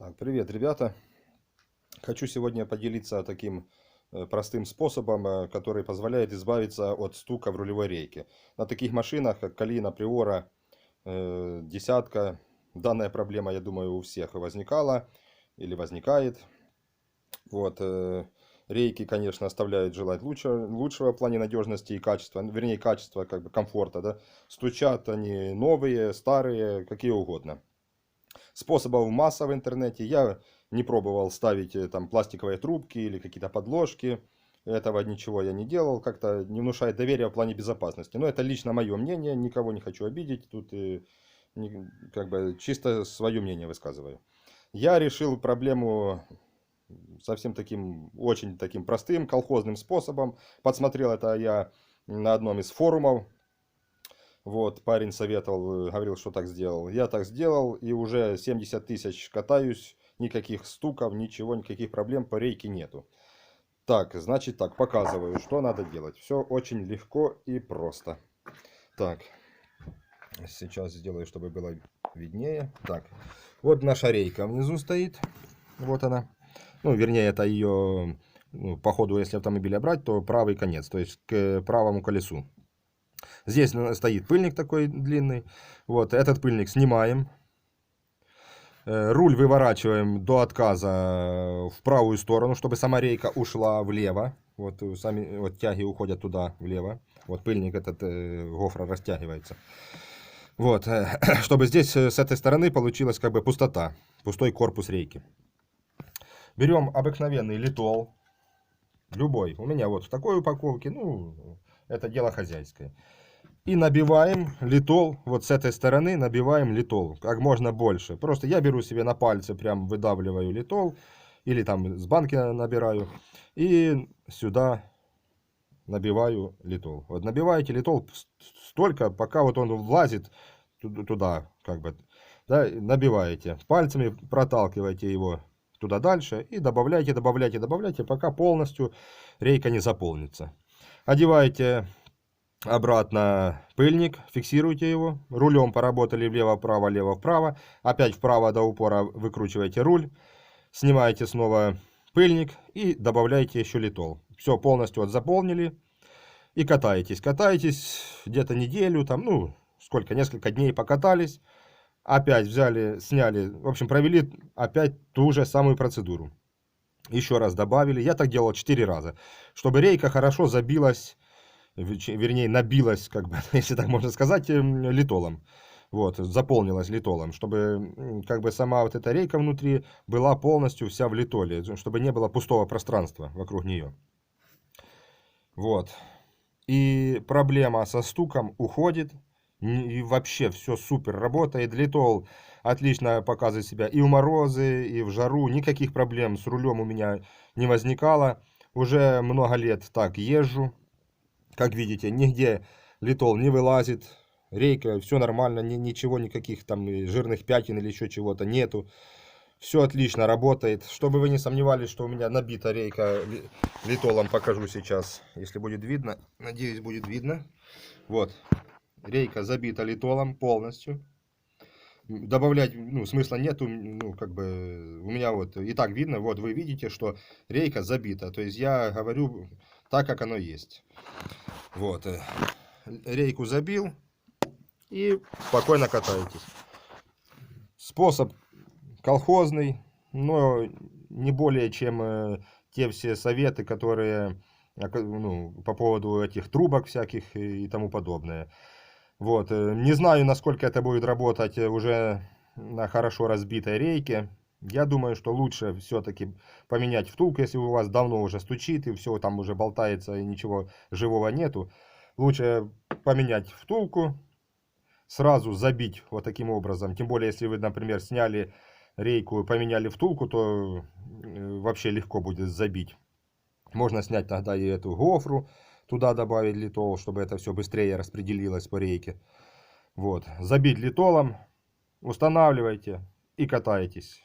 Так, привет, ребята! Хочу сегодня поделиться таким простым способом, который позволяет избавиться от стука в рулевой рейке. На таких машинах, как Калина, Приора, Десятка, данная проблема, я думаю, у всех возникала или возникает. Вот, рейки, конечно, оставляют желать лучшего в плане надежности и качества, вернее, качества, как бы комфорта, да. Стучат они новые, старые, какие угодно. Способов масса в интернете. Я не пробовал ставить там пластиковые трубки или какие-то подложки. Этого ничего я не делал. Как-то не внушает доверия в плане безопасности. Но это лично мое мнение. Никого не хочу обидеть. Тут как бы чисто свое мнение высказываю. Я решил проблему совсем таким, очень таким простым колхозным способом. Подсмотрел это я на одном из форумов. Вот, парень советовал, говорил, что так сделал. Я так сделал, и уже 70 тысяч катаюсь, никаких стуков, ничего, никаких проблем по рейке нету. Так, значит так, показываю, что надо делать. Все очень легко и просто. Так, сейчас сделаю, чтобы было виднее. Так, вот наша рейка внизу стоит. Вот она. Ну, вернее, это ее, ну, по ходу, если автомобиля брать, то правый конец, то есть к правому колесу. Здесь стоит пыльник такой длинный. Вот, этот пыльник снимаем. Руль выворачиваем до отказа в правую сторону, чтобы сама рейка ушла влево. Вот сами вот тяги уходят туда, влево. Вот пыльник этот гофра растягивается. Вот, чтобы здесь с этой стороны получилась как бы пустота. Пустой корпус рейки. Берем обыкновенный литол. Любой. У меня вот в такой упаковке. Ну, это дело хозяйское. И набиваем литол, вот с этой стороны набиваем литол, как можно больше. Просто я беру себе на пальцы, прям выдавливаю литол, или там с банки набираю, и сюда набиваю литол. Вот набиваете литол столько, пока вот он влазит туда, как бы, да, набиваете. Пальцами проталкиваете его туда дальше и добавляйте, добавляйте, добавляйте, пока полностью рейка не заполнится. Одеваете обратно пыльник, фиксируйте его, рулем поработали влево-вправо, лево-вправо, опять вправо до упора выкручиваете руль, снимаете снова пыльник и добавляете еще литол. Все, полностью вот заполнили и катаетесь. Катаетесь где-то неделю, там, ну, сколько, несколько дней покатались, опять взяли, сняли, в общем, провели опять ту же самую процедуру. Еще раз добавили, я так делал 4 раза, чтобы рейка хорошо забилась, вернее, набилась, как бы, если так можно сказать, литолом. Вот, заполнилась литолом, чтобы как бы сама вот эта рейка внутри была полностью вся в литоле, чтобы не было пустого пространства вокруг нее. Вот. И проблема со стуком уходит. И вообще все супер работает. Литол отлично показывает себя и в морозы, и в жару. Никаких проблем с рулем у меня не возникало. Уже много лет так езжу. Как видите, нигде литол не вылазит, рейка, все нормально, ничего, никаких там жирных пятен или еще чего-то нету. Все отлично работает. Чтобы вы не сомневались, что у меня набита рейка литолом, покажу сейчас, если будет видно. Надеюсь, будет видно. Вот, рейка забита литолом полностью. Добавлять, ну, смысла нету, ну, как бы, у меня вот и так видно, вот вы видите, что рейка забита. То есть я говорю так, как оно есть. Вот, рейку забил и спокойно катаетесь. Способ колхозный, но не более чем те все советы, которые, ну, по поводу этих трубок всяких и тому подобное. Вот, не знаю, насколько это будет работать уже на хорошо разбитой рейке. Я думаю, что лучше все-таки поменять втулку, если у вас давно уже стучит и все там уже болтается и ничего живого нету. Лучше поменять втулку, сразу забить вот таким образом. Тем более, если вы, например, сняли рейку и поменяли втулку, то вообще легко будет забить. Можно снять тогда и эту гофру, туда добавить литол, чтобы это все быстрее распределилось по рейке. Вот, забить литолом, устанавливайте и катаетесь.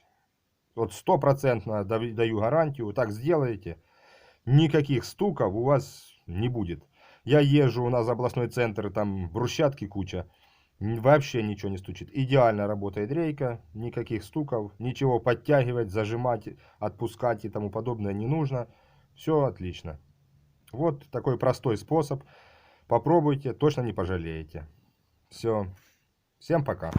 Вот 100% даю гарантию, так сделаете, никаких стуков у вас не будет. Я езжу, у нас областной центр, там брусчатки куча. Вообще ничего не стучит. Идеально работает рейка, никаких стуков, ничего подтягивать, зажимать, отпускать и тому подобное не нужно. Все отлично. Вот такой простой способ. Попробуйте, точно не пожалеете. Все. Всем пока.